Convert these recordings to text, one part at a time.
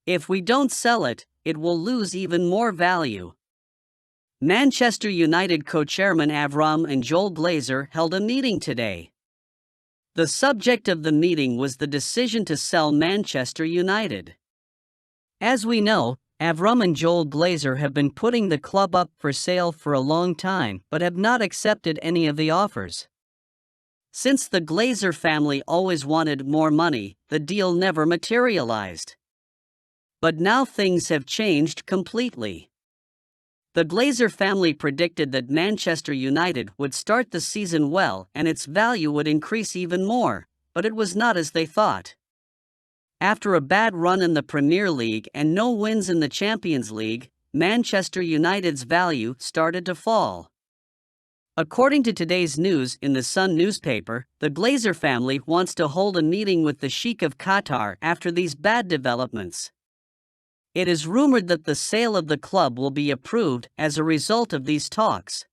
If we don't sell it, it will lose even more value. Manchester United co-chairman Avram and Joel Glazer held a meeting today. The subject of the meeting was the decision to sell Manchester United. As we know, Avram and Joel Glazer have been putting the club up for sale for a long time but have not accepted any of the offers. Since the Glazer family always wanted more money, the deal never materialized. But now things have changed completely. The Glazer family predicted that Manchester United would start the season well and its value would increase even more, but it was not as they thought. After a bad run in the Premier League and no wins in the Champions League, Manchester United's value started to fall. According to today's news in the Sun newspaper, the Glazer family wants to hold a meeting with the Sheikh of Qatar after these bad developments. It is rumored that the sale of the club will be approved as a result of these talks.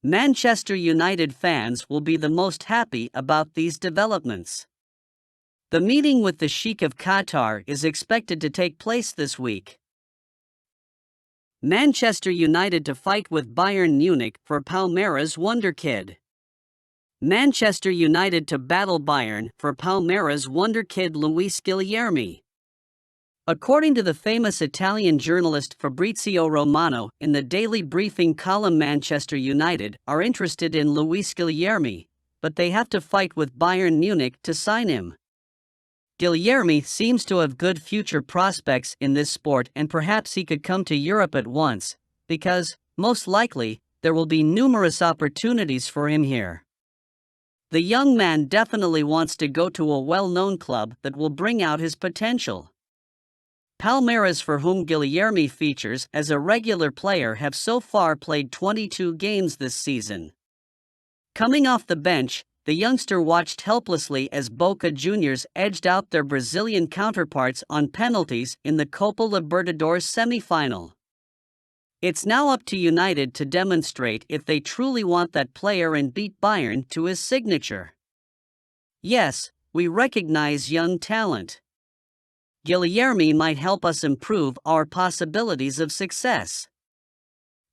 Manchester United fans will be the most happy about these developments. The meeting with the Sheikh of Qatar is expected to take place this week. Manchester United to fight with Bayern Munich for Palmeiras wonderkid. Manchester United to battle Bayern for Palmeiras wonderkid Luis Guilherme. According to the famous Italian journalist Fabrizio Romano in the Daily Briefing column, Manchester United are interested in Luis Guilherme, but they have to fight with Bayern Munich to sign him. Guilherme seems to have good future prospects in this sport, and perhaps he could come to Europe at once, because, most likely, there will be numerous opportunities for him here. The young man definitely wants to go to a well-known club that will bring out his potential. Palmeiras, for whom Guilherme features as a regular player, have so far played 22 games this season. Coming off the bench, the youngster watched helplessly as Boca Juniors edged out their Brazilian counterparts on penalties in the Copa Libertadores semi-final. It's now up to United to demonstrate if they truly want that player and beat Bayern to his signature. Yes, we recognize young talent. Guilherme might help us improve our possibilities of success.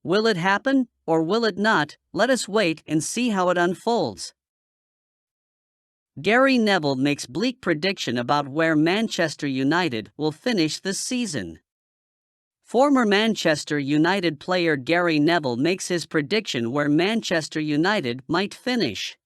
Will it happen, or will it not? Let us wait and see how it unfolds. Gary Neville makes bleak prediction about where Manchester United will finish this season. Former Manchester United player Gary Neville makes his prediction where Manchester United might finish.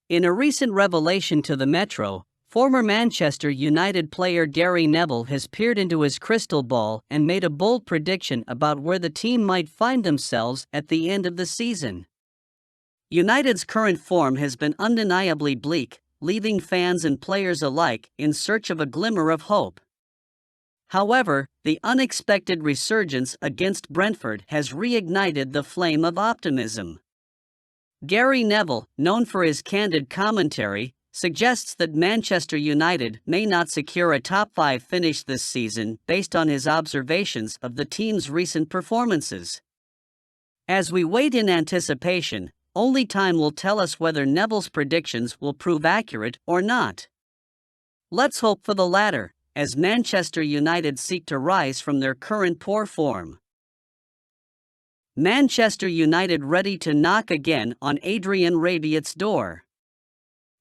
In a recent revelation to the Metro, former Manchester United player Gary Neville has peered into his crystal ball and made a bold prediction about where the team might find themselves at the end of the season. United's current form has been undeniably bleak, leaving fans and players alike in search of a glimmer of hope. However, the unexpected resurgence against Brentford has reignited the flame of optimism. Gary Neville, known for his candid commentary, suggests that Manchester United may not secure a top 5 finish this season based on his observations of the team's recent performances. As we wait in anticipation, only time will tell us whether Neville's predictions will prove accurate or not. Let's hope for the latter, as Manchester United seek to rise from their current poor form. Manchester United ready to knock again on Adrien Rabiat's door.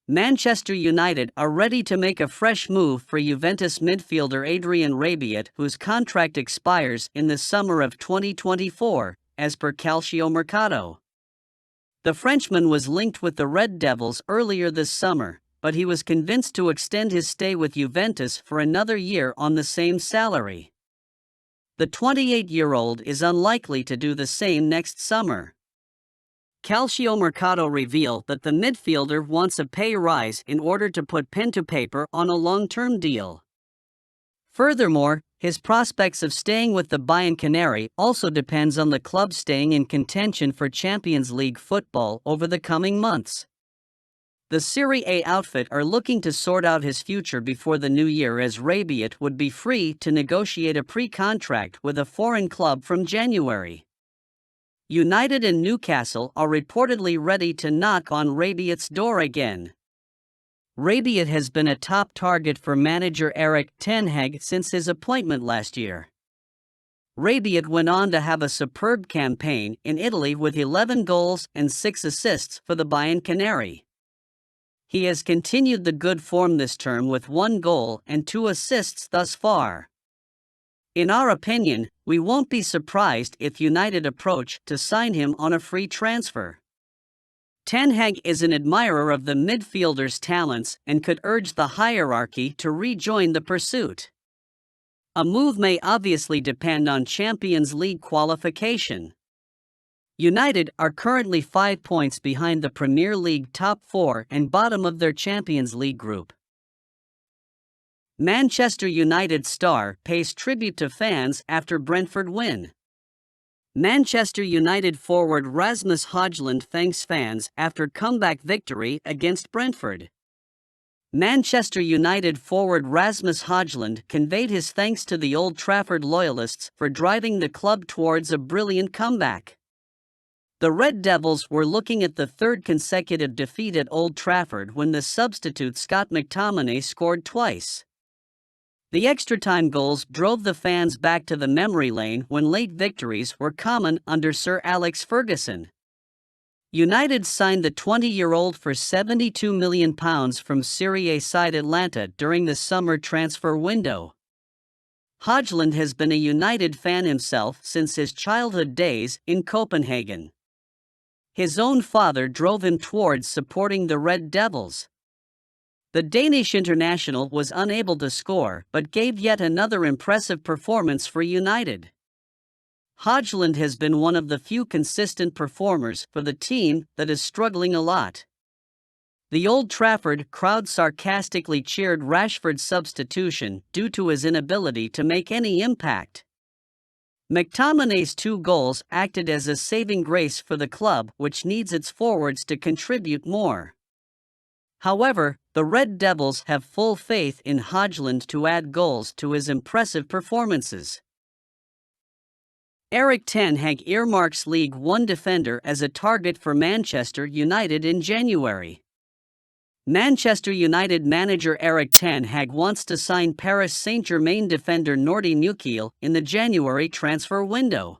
Manchester United are ready to make a fresh move for Juventus midfielder Adrien Rabiat, whose contract expires in the summer of 2024, as per Calciomercato. The Frenchman was linked with the Red Devils earlier this summer, but he was convinced to extend his stay with Juventus for another year on the same salary. The 28-year-old is unlikely to do the same next summer. Calciomercato revealed that the midfielder wants a pay rise in order to put pen to paper on a long-term deal. Furthermore, his prospects of staying with the Bayern Canary also depends on the club staying in contention for Champions League football over the coming months. The Serie A outfit are looking to sort out his future before the new year, as Rabiat would be free to negotiate a pre-contract with a foreign club from January. United and Newcastle are reportedly ready to knock on Rabiat's door again. Rabiat has been a top target for manager Erik ten Hag since his appointment last year. Rabiat went on to have a superb campaign in Italy with 11 goals and 6 assists for the Bayern Canary. He has continued the good form this term with 1 goal and 2 assists thus far. In our opinion, we won't be surprised if United approach to sign him on a free transfer. Ten Hag is an admirer of the midfielder's talents and could urge the hierarchy to rejoin the pursuit. A move may obviously depend on Champions League qualification. United are currently 5 points behind the Premier League top 4 and bottom of their Champions League group. Manchester United star pays tribute to fans after Brentford win. Manchester United forward Rasmus Højlund thanks fans after comeback victory against Brentford. Manchester United forward Rasmus Højlund conveyed his thanks to the Old Trafford loyalists for driving the club towards a brilliant comeback. The Red Devils were looking at the 3rd consecutive defeat at Old Trafford when the substitute Scott McTominay scored twice. The extra-time goals drove the fans back to the memory lane when late victories were common under Sir Alex Ferguson. United signed the 20-year-old for £72 million from Serie A side Atalanta during the summer transfer window. Højlund has been a United fan himself since his childhood days in Copenhagen. His own father drove him towards supporting the Red Devils. The Danish international was unable to score but gave yet another impressive performance for United. Højlund has been one of the few consistent performers for the team that is struggling a lot. The Old Trafford crowd sarcastically cheered Rashford's substitution due to his inability to make any impact. McTominay's 2 goals acted as a saving grace for the club, which needs its forwards to contribute more. However, the Red Devils have full faith in Højlund to add goals to his impressive performances. Erik ten Hag earmarks League One defender as a target for Manchester United in January. Manchester United manager Erik ten Hag wants to sign Paris Saint-Germain defender Nordi Neville in the January transfer window.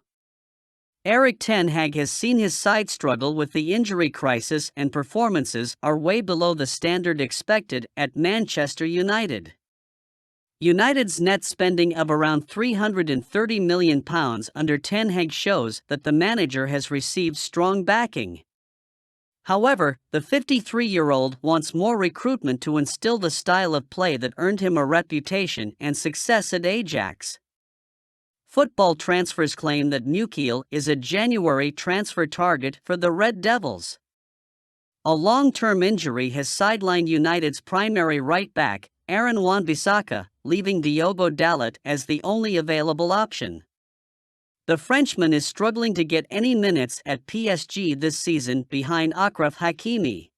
Erik ten Hag has seen his side struggle with the injury crisis and performances are way below the standard expected at Manchester United. United's net spending of around £330 million under ten Hag shows that the manager has received strong backing. However, the 53-year-old wants more recruitment to instill the style of play that earned him a reputation and success at Ajax. Football Transfers claim that Neville is a January transfer target for the Red Devils. A long-term injury has sidelined United's primary right-back, Aaron Wan-Bissaka, leaving Diogo Dalot as the only available option. The Frenchman is struggling to get any minutes at PSG this season behind Achraf Hakimi.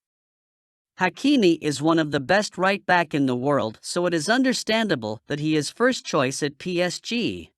Hakimi is one of the best right-back in the world, so it is understandable that he is first choice at PSG.